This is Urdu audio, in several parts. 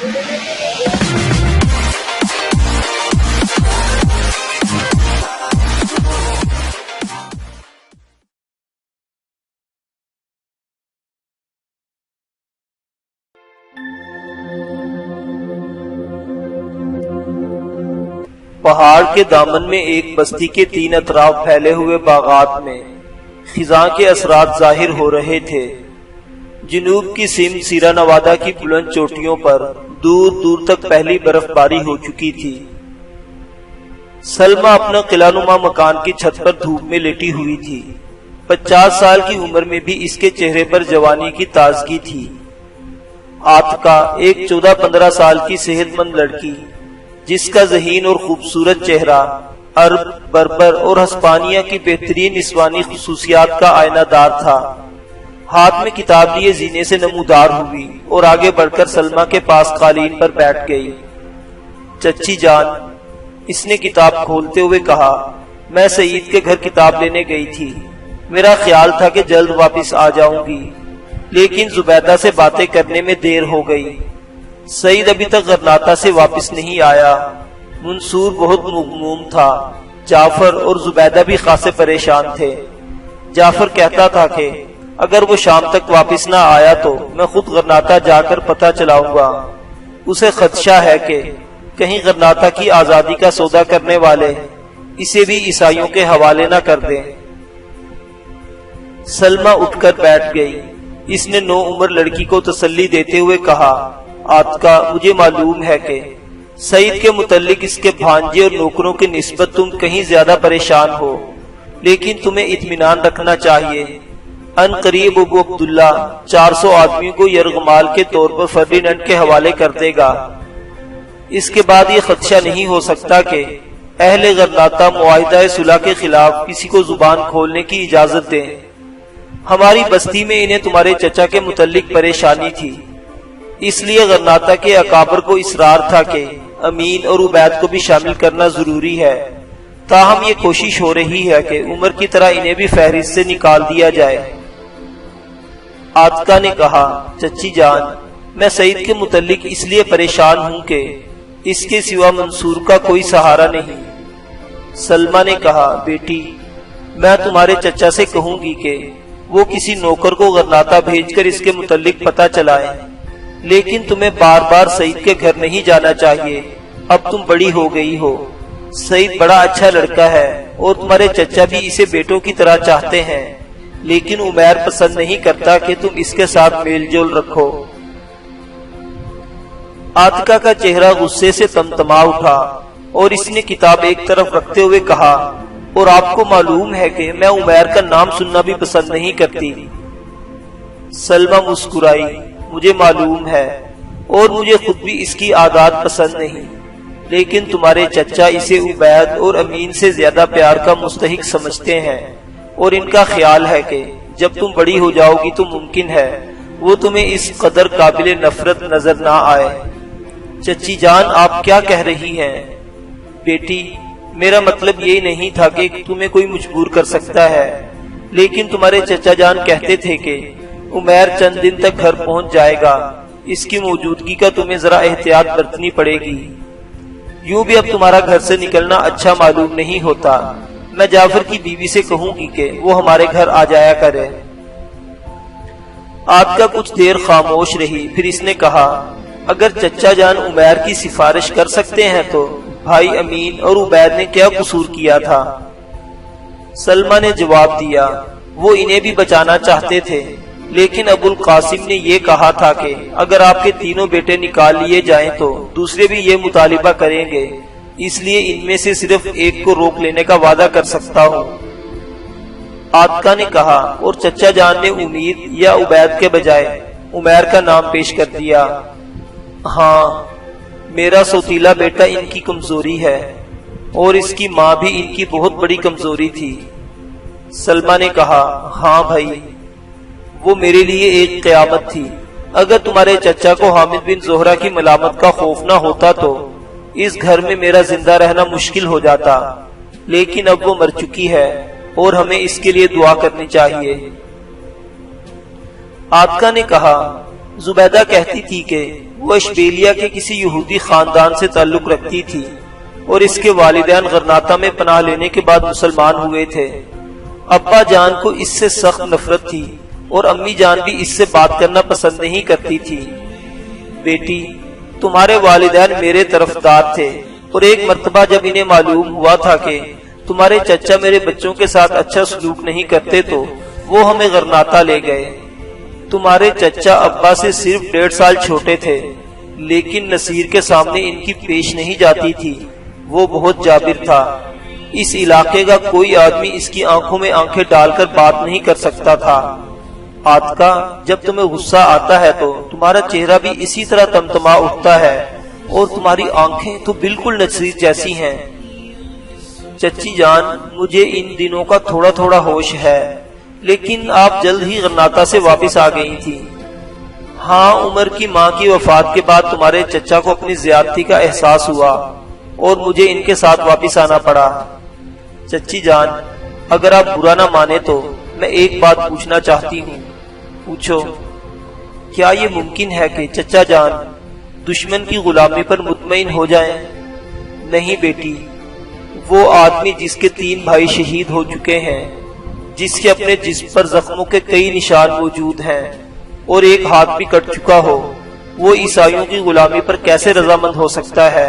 پہاڑ کے دامن میں ایک بستی کے 3 اطراف پھیلے ہوئے باغات میں خزاں کے اثرات ظاہر ہو رہے تھے۔ جنوب کی سمت سیرا نوادہ کی بلند چوٹیوں پر دور دور تک پہلی برف باری ہو چکی تھی۔ سلمہ اپنا قلعہ نما مکان کی چھت پر دھوپ میں لیٹی ہوئی تھی۔ 50 سال کی عمر میں بھی اس کے چہرے پر جوانی کی تازگی تھی۔ عاتقہ ایک 14-15 سال کی صحت مند لڑکی، جس کا ذہین اور خوبصورت چہرہ عرب، بربر اور ہسپانیہ کی بہترین نسوانی خصوصیات کا آئینہ دار تھا، ہاتھ میں کتاب لیے زینے سے نمودار ہوئی اور آگے بڑھ کر سلمہ کے پاس قالین پر بیٹھ گئی۔ چچی جان، اس نے کتاب کھولتے ہوئے کہا، میں سعید کے گھر کتاب لینے گئی تھی۔ میرا خیال تھا کہ جلد واپس آ جاؤں گی، لیکن زبیدہ سے باتیں کرنے میں دیر ہو گئی۔ سعید ابھی تک غرناطہ سے واپس نہیں آیا۔ منصور بہت مغموم تھا۔ جعفر اور زبیدہ بھی خاصے پریشان تھے۔ جعفر کہتا تھا کہ اگر وہ شام تک واپس نہ آیا تو میں خود غرناطہ جا کر پتہ چلاؤں گا۔ اسے خدشہ ہے کہ کہیں غرناطہ کی آزادی کا سودا کرنے والے اسے بھی عیسائیوں کے حوالے نہ کر دیں۔ سلمہ اٹھ کر بیٹھ گئی۔ اس نے نو عمر لڑکی کو تسلی دیتے ہوئے کہا، عاتقہ، مجھے معلوم ہے کہ سعید کے متعلق اس کے بھانجے اور نوکروں کی نسبت تم کہیں زیادہ پریشان ہو، لیکن تمہیں اطمینان رکھنا چاہیے۔ ان قریب ابو عبداللہ 400 آدمیوں کو یرغمال کے طور پر فرڈیننڈ کے حوالے کر دے گا۔ اس کے بعد یہ خدشہ نہیں ہو سکتا کہ اہل غرناطہ معاہدہ صلح کے خلاف کسی کو زبان کھولنے کی اجازت دیں۔ ہماری بستی میں انہیں تمہارے چچا کے متعلق پریشانی تھی، اس لیے غرناطہ کے اکابر کو اصرار تھا کہ امین اور عبید کو بھی شامل کرنا ضروری ہے۔ تاہم یہ کوشش ہو رہی ہے کہ عمر کی طرح انہیں بھی فہرست سے نکال دیا جائے۔ عاتقہ نے کہا، چچی جان، میں سعید کے متعلق اس لیے پریشان ہوں کہ اس کے سوا منصور کا کوئی سہارا نہیں۔ سلمہ نے کہا، بیٹی، میں تمہارے چچا سے کہوں گی کہ وہ کسی نوکر کو غرناطہ بھیج کر اس کے متعلق پتہ چلائے، لیکن تمہیں بار بار سعید کے گھر نہیں جانا چاہیے۔ اب تم بڑی ہو گئی ہو۔ سعید بڑا اچھا لڑکا ہے اور تمہارے چچا بھی اسے بیٹوں کی طرح چاہتے ہیں، لیکن عمیر پسند نہیں کرتا کہ تم اس کے ساتھ میل جول رکھو۔ عاتقہ کا چہرہ غصے سے تمتما اٹھا اور اس نے کتاب ایک طرف رکھتے ہوئے کہا، اور آپ کو معلوم ہے کہ میں عمیر کا نام سننا بھی پسند نہیں کرتی۔ سلمہ مسکرائی، مجھے معلوم ہے اور مجھے خود بھی اس کی عادات پسند نہیں، لیکن تمہارے چچا اسے عبید اور امین سے زیادہ پیار کا مستحق سمجھتے ہیں، اور ان کا خیال ہے کہ جب تم بڑی ہو جاؤ گی تو ممکن ہے وہ تمہیں اس قدر قابل نفرت نظر نہ آئے۔ چچی جان، آپ کیا کہہ رہی ہیں؟ بیٹی، میرا مطلب یہ نہیں تھا کہ تمہیں کوئی مجبور کر سکتا ہے، لیکن تمہارے چچا جان کہتے تھے کہ عمیر چند دن تک گھر پہنچ جائے گا، اس کی موجودگی کا تمہیں ذرا احتیاط برتنی پڑے گی۔ یوں بھی اب تمہارا گھر سے نکلنا اچھا معلوم نہیں ہوتا۔ میں جعفر کی بیوی سے کہوں گی کہ وہ ہمارے گھر آ جایا کرے۔ عاتقہ کچھ دیر خاموش رہی، پھر اس نے کہا، اگر چچا جان عمیر کی سفارش کر سکتے ہیں تو بھائی امین اور عبید نے کیا قصور کیا تھا؟ سلمہ نے جواب دیا، وہ انہیں بھی بچانا چاہتے تھے، لیکن ابو القاسم نے یہ کہا تھا کہ اگر آپ کے تینوں بیٹے نکال لیے جائیں تو دوسرے بھی یہ مطالبہ کریں گے، اس لیے ان میں سے صرف ایک کو روک لینے کا وعدہ کر سکتا ہوں۔ عاتقہ نے کہا، اور چچا جان نے امید یا عبید کے بجائے عمیر کا نام پیش کر دیا۔ ہاں، میرا سوتیلا بیٹا ان کی کمزوری ہے، اور اس کی ماں بھی ان کی بہت بڑی کمزوری تھی۔ سلمہ نے کہا، ہاں بھائی، وہ میرے لیے ایک قیامت تھی۔ اگر تمہارے چچا کو حامد بن زہرہ کی ملامت کا خوف نہ ہوتا تو اس گھر میں میرا زندہ رہنا مشکل ہو جاتا، لیکن اب وہ مر چکی ہے اور ہمیں اس کے لیے دعا کرنی چاہیے۔ عاتقہ نے کہا، زبیدہ کہتی تھی کہ وہ اشبیلیہ کے کسی یہودی خاندان سے تعلق رکھتی تھی اور اس کے والدین غرناطہ میں پناہ لینے کے بعد مسلمان ہوئے تھے۔ ابا جان کو اس سے سخت نفرت تھی اور امی جان بھی اس سے بات کرنا پسند نہیں کرتی تھی۔ بیٹی، تمہارے والدین میرے طرفدار تھے اور ایک مرتبہ جب انہیں معلوم ہوا تھا کہ تمہارے چچا میرے بچوں کے ساتھ اچھا سلوک نہیں کرتے تو وہ ہمیں غرناطہ لے گئے۔ تمہارے چچا ابا سے صرف 1.5 سال چھوٹے تھے، لیکن نصیر کے سامنے ان کی پیش نہیں جاتی تھی۔ وہ بہت جابر تھا۔ اس علاقے کا کوئی آدمی اس کی آنکھوں میں آنکھیں ڈال کر بات نہیں کر سکتا تھا۔ عاتقہ، جب تمہیں غصہ آتا ہے تو تمہارا چہرہ بھی اسی طرح تمتما اٹھتا ہے اور تمہاری آنکھیں تو بالکل نصیر جیسی ہیں۔ چچی جان، مجھے ان دنوں کا تھوڑا تھوڑا ہوش ہے، لیکن آپ جلد ہی غرناطہ سے واپس آ گئی تھی۔ ہاں، عمر کی ماں کی وفات کے بعد تمہارے چچا کو اپنی زیادتی کا احساس ہوا اور مجھے ان کے ساتھ واپس آنا پڑا۔ چچی جان، اگر آپ برا نہ مانے تو میں ایک بات پوچھنا چاہتی ہوں۔ پوچھو۔ کیا یہ ممکن ہے کہ چچا جان دشمن کی غلامی پر مطمئن ہو جائیں؟ نہیں بیٹی، وہ آدمی جس کے 3 بھائی شہید ہو چکے ہیں، جس کے اپنے جسم پر زخموں کے کئی نشان موجود ہیں اور ایک ہاتھ بھی کٹ چکا ہو، وہ عیسائیوں کی غلامی پر کیسے رضامند ہو سکتا ہے؟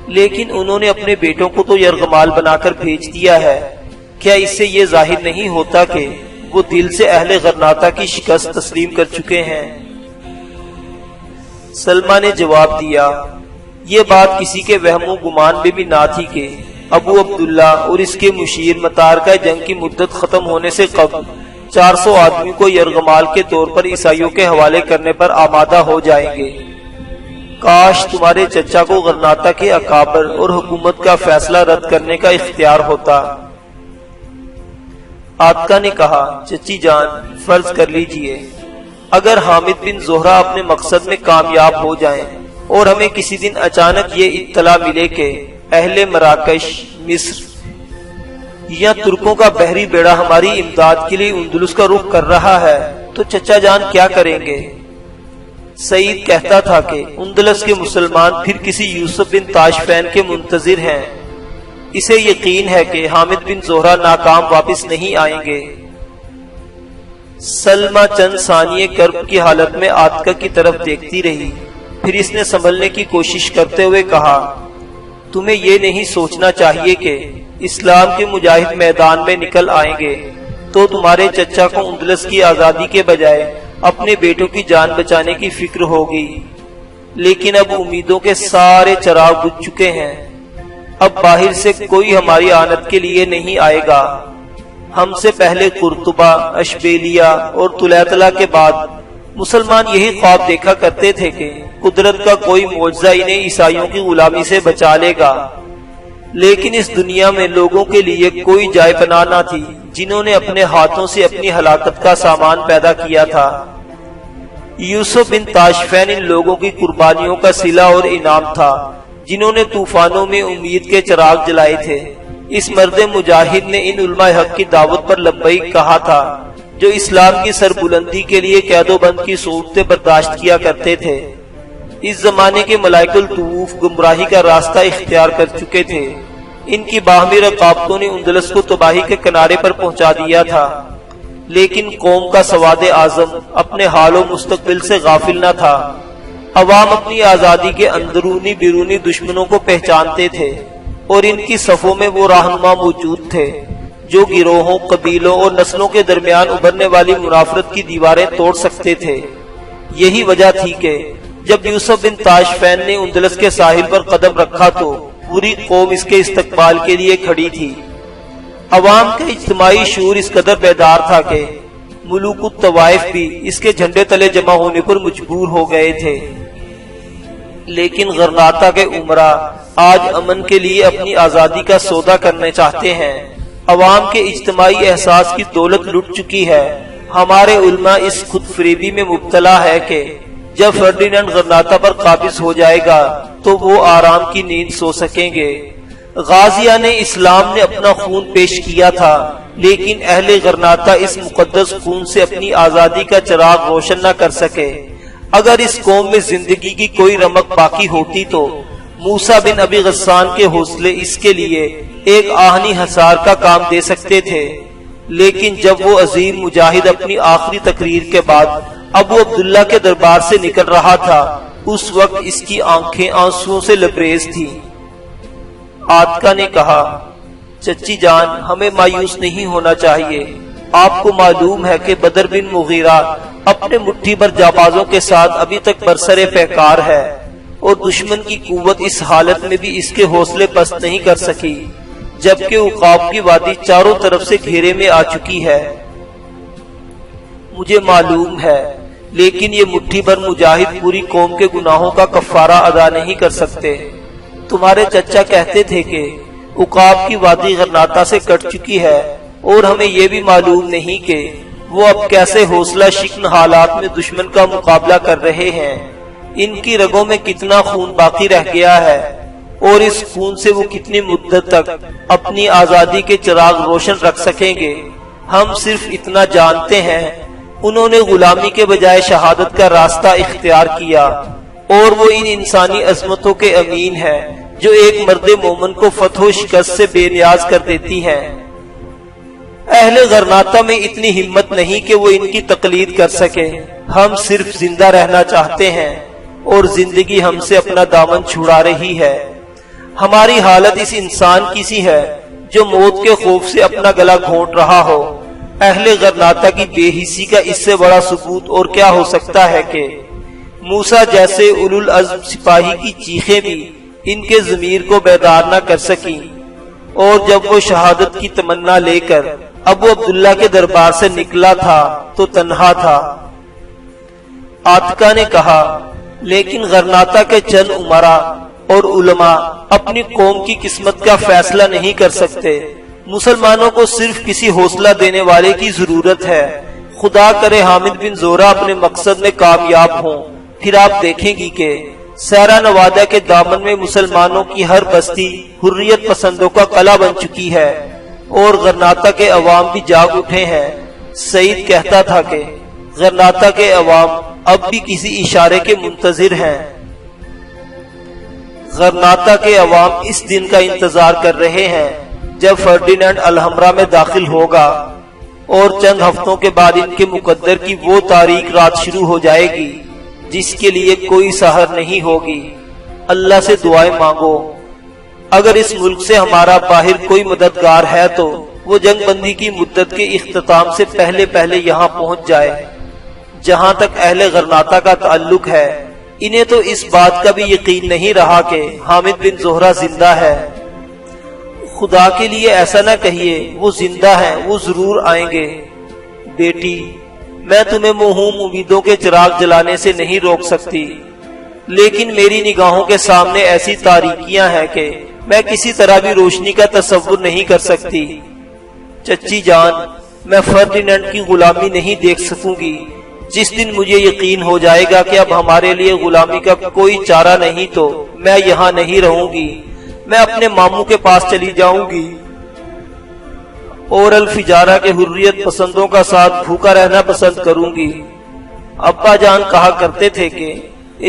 لیکن انہوں نے اپنے بیٹوں کو تو یرغمال بنا کر بھیج دیا ہے۔ کیا اس سے یہ ظاہر نہیں ہوتا کہ وہ دل سے اہل غرناطہ کی شکست تسلیم کر چکے ہیں؟ سلمہ نے جواب دیا، یہ بات کسی کے وہم و گمان میں بھی نہ تھی کہ ابو عبداللہ اور اس کے مشیر متارکہ جنگ کی مدت ختم ہونے سے قبل 400 آدمیوں کو یرغمال کے طور پر عیسائیوں کے حوالے کرنے پر آمادہ ہو جائیں گے۔ کاش تمہارے چچا کو غرناطہ کے اکابر اور حکومت کا فیصلہ رد کرنے کا اختیار ہوتا۔ عاتقہ نے کہا، چچی جان، فرض کر لیجئے اگر حامد بن زہرہ اپنے مقصد میں کامیاب ہو جائیں اور ہمیں کسی دن اچانک یہ اطلاع ملے کہ اہل مراکش، مصر یا ترکوں کا بحری بیڑا ہماری امداد کے لیے اندلس کا رخ کر رہا ہے تو چچا جان کیا کریں گے؟ سعید کہتا تھا کہ اندلس کے مسلمان پھر کسی یوسف بن تاشفین کے منتظر ہیں۔ اسے یقین ہے کہ حامد بن زہرہ ناکام واپس نہیں آئیں گے۔ سلمہ چند ثانیے کرب کی حالت میں عاتقہ کی طرف دیکھتی رہی، پھر اس نے سنبھلنے کی کوشش کرتے ہوئے کہا، تمہیں یہ نہیں سوچنا چاہیے کہ اسلام کے مجاہد میدان میں نکل آئیں گے تو تمہارے چچا کو اندلس کی آزادی کے بجائے اپنے بیٹوں کی جان بچانے کی فکر ہوگی، لیکن اب امیدوں کے سارے چراغ بجھ چکے ہیں۔ اب باہر سے کوئی ہماری آنت کے لیے نہیں آئے گا۔ ہم سے پہلے قرطبہ، اشبیلیہ اور طلیطلہ کے بعد مسلمان یہی خواب دیکھا کرتے تھے کہ قدرت کا کوئی معجزہ انہیں عیسائیوں کی غلامی سے بچا لے گا، لیکن اس دنیا میں لوگوں کے لیے کوئی جائے پناہ نہ تھی جنہوں نے اپنے ہاتھوں سے اپنی ہلاکت کا سامان پیدا کیا تھا۔ یوسف بن تاشفین ان لوگوں کی قربانیوں کا صلہ اور انعام تھا جنہوں نے طوفانوں میں امید کے چراغ جلائے تھے۔ اس مرد مجاہد نے ان علماء حق کی دعوت پر لبیک کہا تھا جو اسلام کی سربلندی کے لیے قید و بند کی صورتیں برداشت کیا کرتے تھے۔ اس زمانے کے ملائک الطوف گمراہی کا راستہ اختیار کر چکے تھے۔ ان کی باہمی رقابتوں نے اندلس کو تباہی کے کنارے پر پہنچا دیا تھا، لیکن قوم کا سواد اعظم اپنے حال و مستقبل سے غافل نہ تھا۔ عوام اپنی آزادی کے اندرونی بیرونی دشمنوں کو پہچانتے تھے اور ان کی صفوں میں وہ رہنما موجود تھے جو گروہوں، قبیلوں اور نسلوں کے درمیان ابھرنے والی منافرت کی دیواریں توڑ سکتے تھے۔ یہی وجہ تھی کہ جب یوسف بن تاشفین نے اندلس کے ساحل پر قدم رکھا تو پوری قوم اس کے استقبال کے لیے کھڑی تھی۔ عوام کا اجتماعی شعور اس قدر بیدار تھا کہ ملوک الطوائف بھی اس کے جھنڈے تلے جمع ہونے پر مجبور ہو گئے تھے۔ لیکن غرناطہ کے امراء آج امن کے لیے اپنی آزادی کا سودا کرنا چاہتے ہیں۔ عوام کے اجتماعی احساس کی دولت لٹ چکی ہے۔ ہمارے علماء اس خود فریبی میں مبتلا ہے کہ جب فرڈینانڈ غرناطہ پر قابض ہو جائے گا تو وہ آرام کی نیند سو سکیں گے۔ غازیان اسلام نے اپنا خون پیش کیا تھا لیکن اہل غرناطہ اس مقدس خون سے اپنی آزادی کا چراغ روشن نہ کر سکے۔ اگر اس قوم میں زندگی کی کوئی رمق باقی ہوتی تو موسیٰ بن ابی غسان کے حوصلے اس کے لیے ایک آہنی حصار کا کام دے سکتے تھے، لیکن جب وہ عظیم مجاہد اپنی آخری تقریر کے بعد ابو عبداللہ کے دربار سے نکل رہا تھا، اس وقت اس کی آنکھیں آنسوؤں سے لبریز تھیں۔ عاتکہ نے کہا، چچی جان، ہمیں مایوس نہیں ہونا چاہیے۔ آپ کو معلوم ہے کہ بدر بن مغیرہ اپنے مٹھی بھر جابازوں کے ساتھ ابھی تک برسر پیکار ہے، اور دشمن کی قوت اس حالت میں بھی اس کے حوصلے پست نہیں کر سکی، جبکہ عقاب کی وادی چاروں طرف سے گھیرے میں آ چکی ہے۔ مجھے معلوم ہے، لیکن یہ مٹھی بھر مجاہد پوری قوم کے گناہوں کا کفارہ ادا نہیں کر سکتے۔ تمہارے چچا کہتے تھے کہ عقاب کی وادی غرناطہ سے کٹ چکی ہے، اور ہمیں یہ بھی معلوم نہیں کہ وہ اب کیسے حوصلہ شکن حالات میں دشمن کا مقابلہ کر رہے ہیں۔ ان کی رگوں میں کتنا خون باقی رہ گیا ہے، اور اس خون سے وہ کتنی مدت تک اپنی آزادی کے چراغ روشن رکھ سکیں گے۔ ہم صرف اتنا جانتے ہیں، انہوں نے غلامی کے بجائے شہادت کا راستہ اختیار کیا، اور وہ ان انسانی عظمتوں کے امین ہیں جو ایک مرد مومن کو فتح و شکست سے بے نیاز کر دیتی ہیں۔ اہل غرناطہ میں اتنی ہمت نہیں کہ وہ ان کی تقلید کر سکے۔ ہم صرف زندہ رہنا چاہتے ہیں، اور زندگی ہم سے اپنا دامن چھڑا رہی ہے۔ ہماری حالت اس انسان کی سی ہے جو موت کے خوف سے اپنا گلا گھونٹ رہا ہو۔ اہل غرناطہ کی بے حسی کا اس سے بڑا ثبوت اور کیا ہو سکتا ہے کہ موسیٰ جیسے اولو العزم سپاہی کی چیخیں بھی ان کے ضمیر کو بیدار نہ کر سکیں، اور جب وہ شہادت کی تمنا لے کر ابو عبداللہ کے دربار سے نکلا تھا تو تنہا تھا۔ عاتکہ نے کہا، لیکن غرناطہ کے چند امراء اور علماء اپنی قوم کی قسمت کا فیصلہ نہیں کر سکتے۔ مسلمانوں کو صرف کسی حوصلہ دینے والے کی ضرورت ہے۔ خدا کرے حامد بن زورہ اپنے مقصد میں کامیاب ہوں، پھر آپ دیکھیں گی کہ سیرا نوادہ کے دامن میں مسلمانوں کی ہر بستی حریت پسندوں کا قلعہ بن چکی ہے، اور غرناطہ کے عوام بھی جاگ اٹھے ہیں۔ سعید کہتا تھا کہ غرناطہ کے عوام اب بھی کسی اشارے کے منتظر ہیں۔ غرناطہ کے عوام اس دن کا انتظار کر رہے ہیں جب فرڈینینڈ الحمرا میں داخل ہوگا، اور چند ہفتوں کے بعد ان کے مقدر کی وہ تاریک رات شروع ہو جائے گی جس کے لیے کوئی سحر نہیں ہوگی۔ اللہ سے دعائیں مانگو، اگر اس ملک سے ہمارا باہر کوئی مددگار ہے تو وہ جنگ بندی کی مدت کے اختتام سے پہلے یہاں پہنچ جائے۔ جہاں تک اہل غرناطہ کا تعلق ہے، انہیں تو اس بات کا بھی یقین نہیں رہا کہ حامد بن زہرہ زندہ ہے۔ خدا کے لیے ایسا نہ کہیے، وہ زندہ ہیں، وہ ضرور آئیں گے۔ بیٹی، میں تمہیں موہوم امیدوں کے چراغ جلانے سے نہیں روک سکتی، لیکن میری نگاہوں کے سامنے ایسی تاریکیاں ہیں کہ میں کسی طرح بھی روشنی کا تصور نہیں کر سکتی۔ چچی جان، میں فرڈینینڈ کی غلامی نہیں دیکھ سکوں گی۔ جس دن مجھے یقین ہو جائے گا کہ اب ہمارے لیے غلامی کا کوئی چارہ نہیں تو میں یہاں نہیں رہوں گی، میں اپنے ماموں کے پاس چلی جاؤں گی، اور الفجارہ کے حریت پسندوں کا ساتھ بھوکا رہنا پسند کروں گی۔ ابا جان کہا کرتے تھے کہ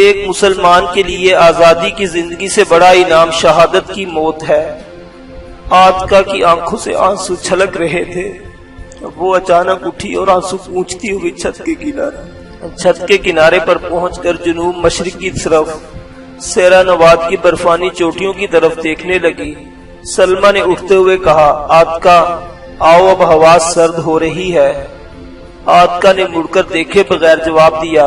ایک مسلمان کے لیے آزادی کی زندگی سے بڑا انعام شہادت کی موت ہے۔ عاتکہ کی آنکھوں سے آنسو چھلک رہے تھے۔ وہ اچانک اٹھی اور آنسو پوچھتی ہوئی چھت کے کنارے پر پہنچ کر جنوب مشرق کی طرف سیرا نواد کی برفانی چوٹیوں کی طرف دیکھنے لگی۔ سلمہ نے اٹھتے ہوئے کہا، عاتکہ آؤ، اب ہوا سرد ہو رہی ہے۔ عاتکہ نے مڑ کر دیکھے بغیر جواب دیا،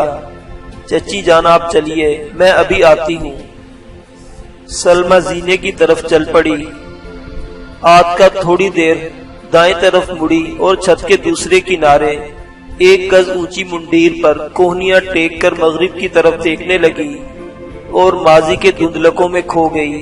چچی جان آپ چلیے، میں ابھی آتی ہوں۔ سلمہ زینے کی طرف چل پڑی۔ عاتکہ تھوڑی دیر دائیں طرف مڑی اور چھت کے دوسرے کنارے ایک گز اونچی منڈیر پر کوہنیاں ٹیک کر مغرب کی طرف دیکھنے لگی اور ماضی کے دھندلکوں میں کھو گئی۔